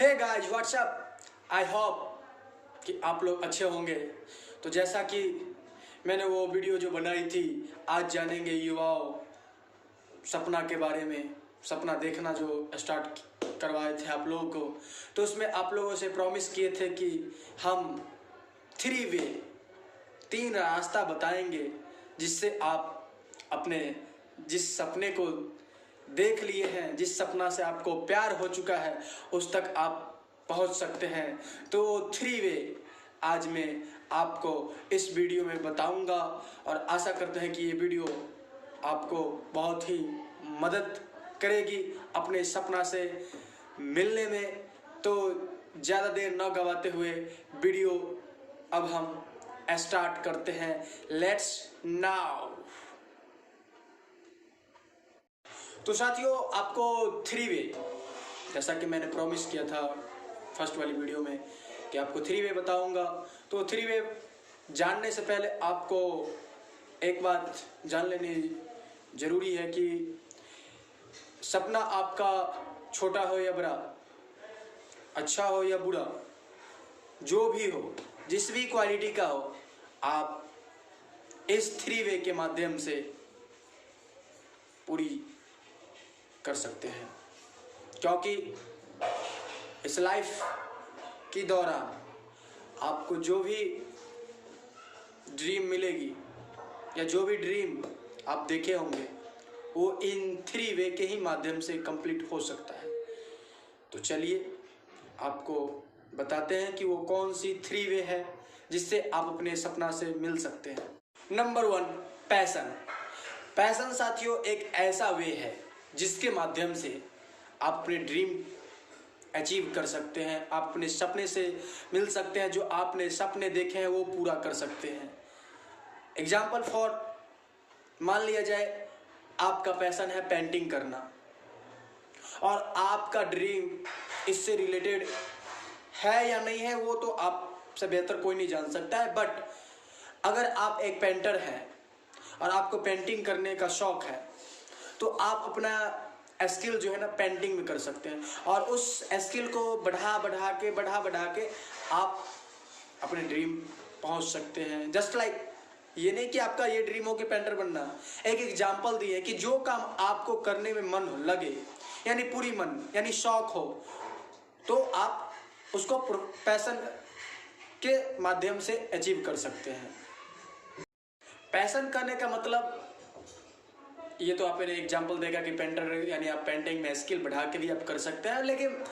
Hey guys what's up, I hope कि आप लोग अच्छे होंगे। तो जैसा कि मैंने वो वीडियो जो बनाई थी, आज जानेंगे युवाओं सपना के बारे में, सपना देखना जो स्टार्ट करवाए थे आप लोगों को। तो उसमें आप लोगों से प्रॉमिस किए थे कि हम 3 वे 3 रास्ता बताएंगे जिससे आप अपने जिस सपने को देख लिए हैं, जिस सपना से आपको प्यार हो चुका है, उस तक आप पहुंच सकते हैं। तो 3 वे आज मैं आपको इस वीडियो में बताऊंगा और आशा करते हैं कि ये वीडियो आपको बहुत ही मदद करेगी अपने सपना से मिलने में। तो ज़्यादा देर न गवाते हुए वीडियो अब हम स्टार्ट करते हैं। Let's now. तो साथियों, आपको 3 वे, जैसा कि मैंने प्रॉमिस किया था फर्स्ट वाली वीडियो में कि आपको 3 वे बताऊंगा। तो 3 वे जानने से पहले आपको एक बात जान लेनी ज़रूरी है कि सपना आपका छोटा हो या बड़ा, अच्छा हो या बुरा, जो भी हो, जिस भी क्वालिटी का हो, आप इस 3 वे के माध्यम से पूरी कर सकते हैं। क्योंकि इस लाइफ की दौरान आपको जो भी ड्रीम मिलेगी या जो भी ड्रीम आप देखे होंगे, वो इन 3 वे के ही माध्यम से कंप्लीट हो सकता है। तो चलिए आपको बताते हैं कि वो कौन सी 3 वे है जिससे आप अपने सपना से मिल सकते हैं। Number 1, passion. पैशन साथियों एक ऐसा वे है जिसके माध्यम से आप अपने ड्रीम अचीव कर सकते हैं, आप अपने सपने से मिल सकते हैं, जो आपने सपने देखे हैं वो पूरा कर सकते हैं। एग्जाम्पल फॉर मान लिया जाए आपका पैशन है पेंटिंग करना और आपका ड्रीम इससे रिलेटेड है या नहीं है वो तो आपसे बेहतर कोई नहीं जान सकता है। बट अगर आप एक पेंटर हैं और आपको पेंटिंग करने का शौक है, तो आप अपना स्किल जो है ना पेंटिंग में कर सकते हैं और उस स्किल को बढ़ा बढ़ा के आप अपने ड्रीम पहुंच सकते हैं। जस्ट लाइक ये नहीं कि आपका ये ड्रीम हो कि पेंटर बनना। एक एग्जांपल दी है कि जो काम आपको करने में मन लगे, यानी पूरी मन, यानी शौक हो, तो आप उसको पैशन के माध्यम से अचीव कर सकते हैं। पैशन करने का मतलब ये तो आपने एग्जांपल देखा कि पेंटर यानी आप पेंटिंग में स्किल बढ़ा के भी आप कर सकते हैं, लेकिन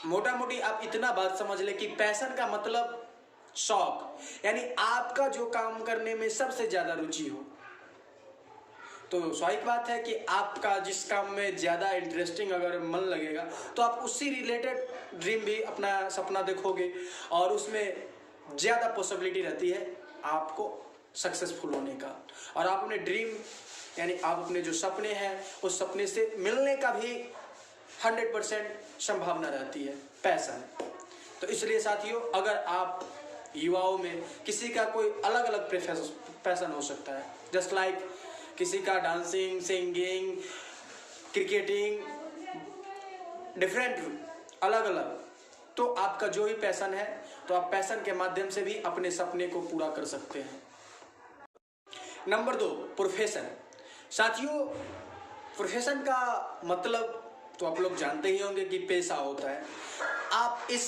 मोटा मोटी आप इतना बात समझ ले कि पैशन का मतलब शौक, यानी आपका जो काम करने में सबसे ज्यादा रुचि हो। तो स्वाभाविक बात है कि आपका जिस काम में ज्यादा इंटरेस्टिंग अगर मन लगेगा तो आप उससे रिलेटेड ड्रीम भी अपना सपना देखोगे और उसमें ज्यादा पॉसिबिलिटी रहती है आपको सक्सेसफुल होने का। और आप अपने ड्रीम यानी आप अपने जो सपने हैं उस सपने से मिलने का भी 100% संभावना रहती है पैशन। तो इसलिए साथियों, अगर आप युवाओं में किसी का कोई अलग अलग पैशन हो सकता है, जस्ट लाइक किसी का डांसिंग, सिंगिंग, क्रिकेटिंग, डिफरेंट अलग अलग, तो आपका जो भी पैशन है तो आप पैशन के माध्यम से भी अपने सपने को पूरा कर सकते हैं। Number 2, profession. साथियों प्रोफेशन का मतलब तो आप लोग जानते ही होंगे कि पेशा होता है। आप इस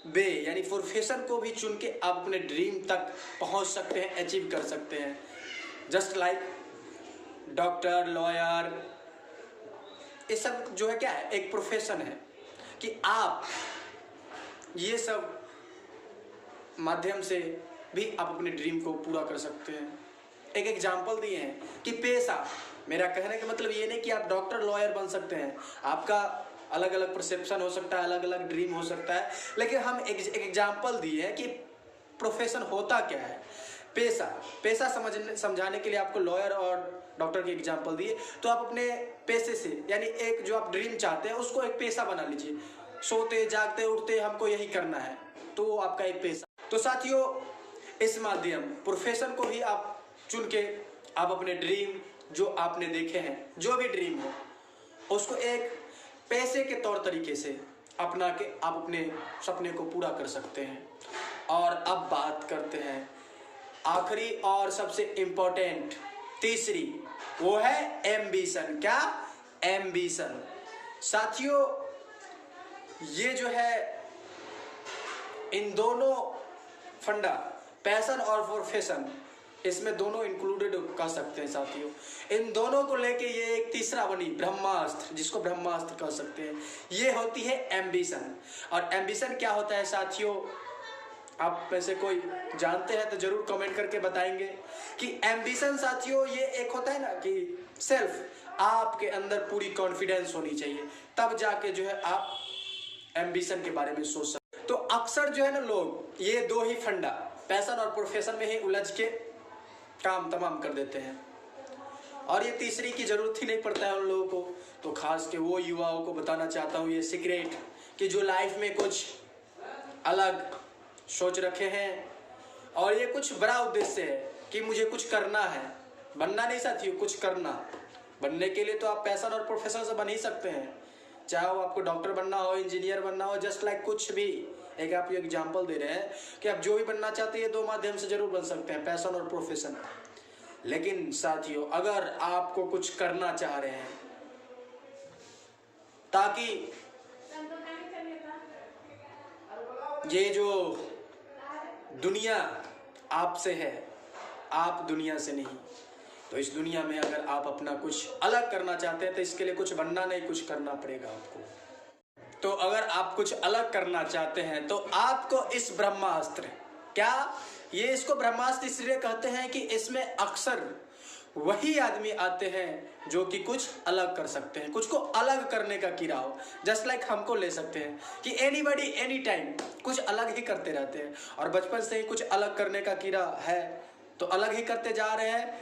वे यानी प्रोफेशन को भी चुन के आप अपने ड्रीम तक पहुंच सकते हैं, अचीव कर सकते हैं। जस्ट लाइक डॉक्टर, लॉयर, ये सब जो है क्या है, एक प्रोफेशन है कि आप ये सब माध्यम से भी आप अपने ड्रीम को पूरा कर सकते हैं। एक एग्जाम्पल दिए हैं कि पेशा, मेरा कहने का मतलब ये नहीं कि आप डॉक्टर, लॉयर बन सकते हैं। आपका अलग अलग परसेप्शन हो सकता है, अलग अलग ड्रीम हो सकता है, लेकिन हम एक एग्जाम्पल दिए हैं कि प्रोफेशन होता क्या है। पेशा समझाने के लिए आपको लॉयर और डॉक्टर की एग्जाम्पल दिए। तो आप अपने पेशे से यानी एक जो आप ड्रीम चाहते हैं उसको एक पेशा बना लीजिए। सोते जागते उठते हमको यही करना है, तो वो आपका एक पेशा। तो साथियों इस माध्यम प्रोफेशन को भी आप चुन के आप अपने ड्रीम जो आपने देखे हैं, जो भी ड्रीम हो, उसको एक पैसे के तौर तरीके से अपना के आप अपने सपने को पूरा कर सकते हैं। और अब बात करते हैं आखिरी और सबसे इंपॉर्टेंट तीसरी, वो है एम्बिशन। क्या? एम्बिशन। साथियों, ये जो है इन दोनों फंडा, पैशन और प्रोफेशन, इसमें दोनों इंक्लूडेड कर सकते हैं साथियों। इन दोनों को लेके ये एक तीसरा बनी ब्रह्मास्त्र, जिसको ब्रह्मास्त्र कह सकते हैं। ये होती है एम्बिशन। और एम्बिशन क्या होता है साथियों, आप में से कोई जानते हैं तो जरूर कमेंट करके बताएंगे कि एम्बिशन साथियों ये एक होता है ना कि सेल्फ, आपके अंदर पूरी कॉन्फिडेंस होनी चाहिए, तब जाके जो है आप एम्बिशन के बारे में सोच सकते। तो अक्सर जो है ना लोग ये दो ही फंडा, पैशन और प्रोफेशन में ही उलझ के काम तमाम कर देते हैं, और ये तीसरी की जरूरत ही नहीं पड़ता है उन लोगों को। तो खास के वो युवाओं को बताना चाहता हूँ ये सीक्रेट, कि जो लाइफ में कुछ अलग सोच रखे हैं और ये कुछ बड़ा उद्देश्य है कि मुझे कुछ करना है, बनना नहीं साथियों, कुछ करना। बनने के लिए तो आप पैशन और प्रोफेशन से बन ही सकते हैं, चाहे वो आपको डॉक्टर बनना हो, इंजीनियर बनना हो, जस्ट लाइक कुछ भी। एक आप एग्जांपल दे रहे हैं कि आप जो भी बनना चाहते हैं, दो माध्यम से जरूर बन सकते हैं, पैशन और प्रोफेशन। लेकिन साथियों, अगर आपको कुछ करना चाह रहे हैं ताकि ये जो दुनिया आपसे है, आप दुनिया से नहीं, तो इस दुनिया में अगर आप अपना कुछ अलग करना चाहते हैं तो इसके लिए कुछ बनना नहीं, कुछ करना पड़ेगा आपको। तो अगर आप कुछ अलग करना चाहते हैं तो आपको इस ब्रह्मास्त्र, क्या ये इसको ब्रह्मास्त्र इसलिए कहते हैं कि इसमें अक्सर वही आदमी आते हैं जो कि कुछ अलग कर सकते हैं, कुछ को अलग करने का कीड़ा हो। जस्ट लाइक हमको ले सकते हैं कि एनीबॉडी एनी टाइम कुछ अलग ही करते रहते हैं, और बचपन से ही कुछ अलग करने का कीड़ा है तो अलग ही करते जा रहे हैं,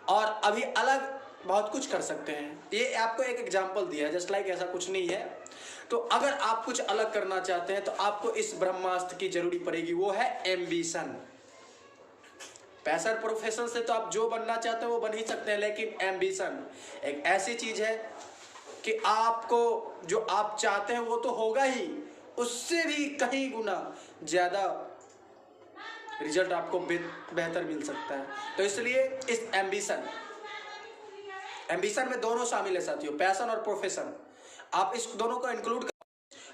और अभी अलग बहुत कुछ कर सकते हैं। ये आपको एक एग्जांपल दिया है, जस्ट लाइक ऐसा कुछ नहीं है। तो अगर आप कुछ अलग करना चाहते हैं तो आपको इस ब्रह्मास्त्र की जरूरत पड़ेगी, वो है एम्बिशन। पैशन प्रोफेशन से तो आप जो बनना चाहते हैं वो बन ही सकते हैं, लेकिन एम्बिशन एक ऐसी चीज है कि आपको जो आप चाहते हैं वो तो होगा ही, उससे भी कहीं गुना ज्यादा रिजल्ट आपको बेहतर मिल सकता है। तो इसलिए इस एम्बिशन में दोनों शामिल है साथियों, पैशन और प्रोफेशन। आप इस दोनों को इंक्लूड कर,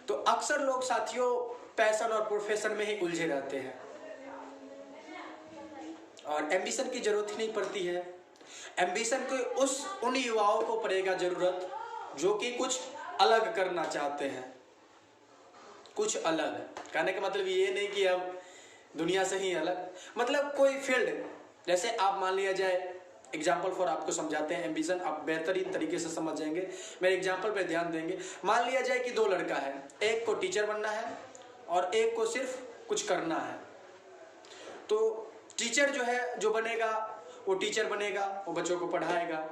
तो अक्सर लोग साथियों पैशन और प्रोफेशन में ही उलझे रहते हैं और एम्बिशन की जरूरत ही नहीं पड़ती है। एम्बिशन को उन युवाओं को पड़ेगा जरूरत जो कि कुछ अलग करना चाहते हैं। कुछ अलग कहने का मतलब ये नहीं कि अब दुनिया से ही अलग, मतलब कोई फील्ड, जैसे आप मान लिया जाए, एग्जाम्पल फॉर आपको समझाते हैं, एम्बिशन आप बेहतरीन तरीके से समझ जाएंगे, मेरे एग्जाम्पल पे ध्यान देंगे। मान लिया जाए कि दो लड़का है, एक को टीचर बनना है और एक को सिर्फ कुछ करना है। तो टीचर जो है, जो बनेगा वो टीचर बनेगा, वो बच्चों को पढ़ाएगा,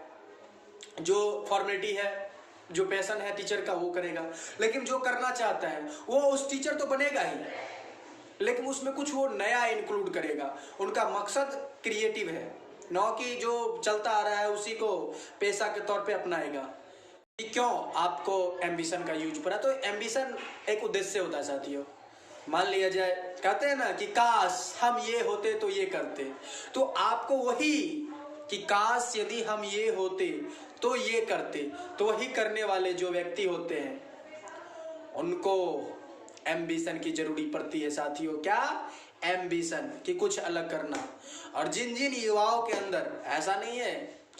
जो फॉर्मेलिटी है, जो पैशन है टीचर का वो करेगा। लेकिन जो करना चाहता है वो उस टीचर तो बनेगा ही, लेकिन उसमें कुछ वो नया इंक्लूड करेगा। उनका मकसद क्रिएटिव है, न कि जो चलता आ रहा है उसी को पेशा के तौर पे अपनाएगा। क्यों आपको एम्बिशन का यूज पड़ा? तो एम्बिशन एक उद्देश्य होता है साथियों। मान लिया जाए, कहते हैं ना कि काश हम ये होते तो ये करते, तो आपको वही कि काश यदि हम ये होते तो ये करते, तो वही करने वाले जो व्यक्ति होते हैं उनको एम्बिशन की जरूरी पड़ती है साथियों। क्या? एम्बिशन कि कुछ अलग करना। और जिन जिन युवाओं के अंदर, ऐसा नहीं है,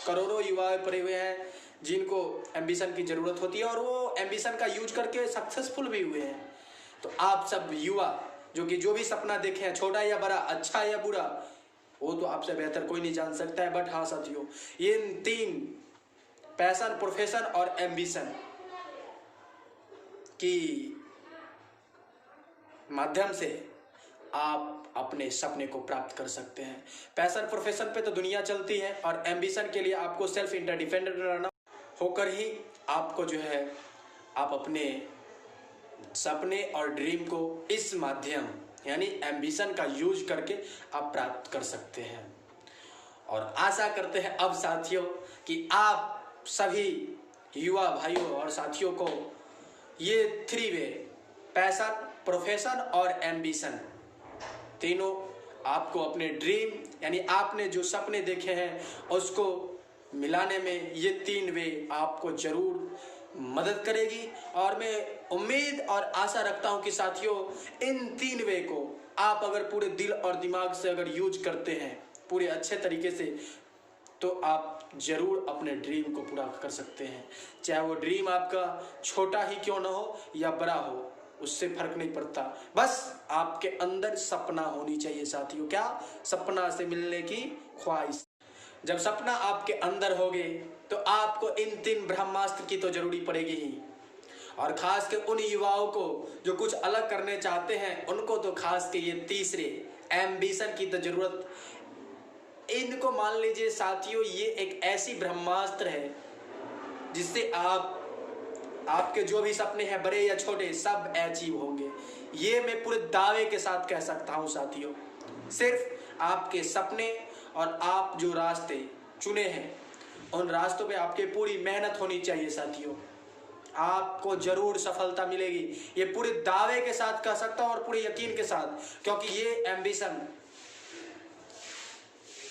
करोड़ों युवा पड़े हुए हैं जिनको एम्बिशन की जरूरत होती है और वो एम्बिशन का यूज करके सक्सेसफुल भी हुए हैं। तो आप सब युवा जो कि जो भी सपना देखे हैं, छोटा या बड़ा, अच्छा या बुरा, वो तो आपसे बेहतर कोई नहीं जान सकता है। बट हाँ साथियों, ये तीन, पैशन, प्रोफेशन और एम्बिशन की माध्यम से आप अपने सपने को प्राप्त कर सकते हैं। पैशन प्रोफेशन पे तो दुनिया चलती है, और एम्बिशन के लिए आपको सेल्फ इंटरडिपेंडेंट रहना होकर ही आपको जो है आप अपने सपने और ड्रीम को इस माध्यम यानी एम्बिशन का यूज करके आप प्राप्त कर सकते हैं। और आशा करते हैं अब साथियों कि आप सभी युवा भाइयों और साथियों को ये 3 वे, पैशन, प्रोफेशन और एम्बिशन, तीनों आपको अपने ड्रीम यानी आपने जो सपने देखे हैं उसको मिलाने में ये 3 वे आपको जरूर मदद करेगी। और मैं उम्मीद और आशा रखता हूं कि साथियों इन 3 वे को आप अगर पूरे दिल और दिमाग से अगर यूज करते हैं पूरे अच्छे तरीके से, तो आप जरूर अपने ड्रीम को पूरा कर सकते हैं। चाहे वो ड्रीम आपका छोटा ही क्यों ना हो या बड़ा हो, उससे फर्क नहीं पड़ता, बस आपके अंदर सपना होनी चाहिए साथियों। क्या? सपना से मिलने की ख्वाहिश। जब सपना आपके अंदर होगे तो आपको इन 3 ब्रह्मास्त्र की तो जरूरी पड़ेगी ही। और खास के उन युवाओं को जो कुछ अलग करने चाहते हैं, उनको तो खास के ये तीसरे एम्बिशन की तो जरूरत। इनको मान लीजिए साथियों, ये एक ऐसी ब्रह्मास्त्र है जिससे आपके जो भी सपने हैं बड़े या छोटे सब अचीव होंगे। ये मैं पूरे दावे के साथ कह सकता हूं साथियों। सिर्फ आपके सपने और आप जो रास्ते चुने हैं उन रास्तों पे आपके पूरी मेहनत होनी चाहिए साथियों, आपको जरूर सफलता मिलेगी। ये पूरे दावे के साथ कह सकता हूं और पूरे यकीन के साथ, क्योंकि ये एम्बिशन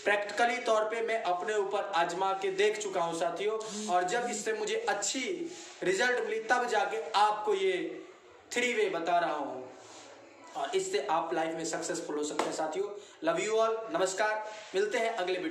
प्रैक्टिकली तौर पे मैं अपने ऊपर आजमा के देख चुका हूं साथियों। और जब इससे मुझे अच्छी रिजल्ट मिली तब जाके आपको ये 3 वे बता रहा हूं, और इससे आप लाइफ में सक्सेसफुल हो सकते हैं साथियों। लव यू ऑल, नमस्कार, मिलते हैं अगले वीडियो।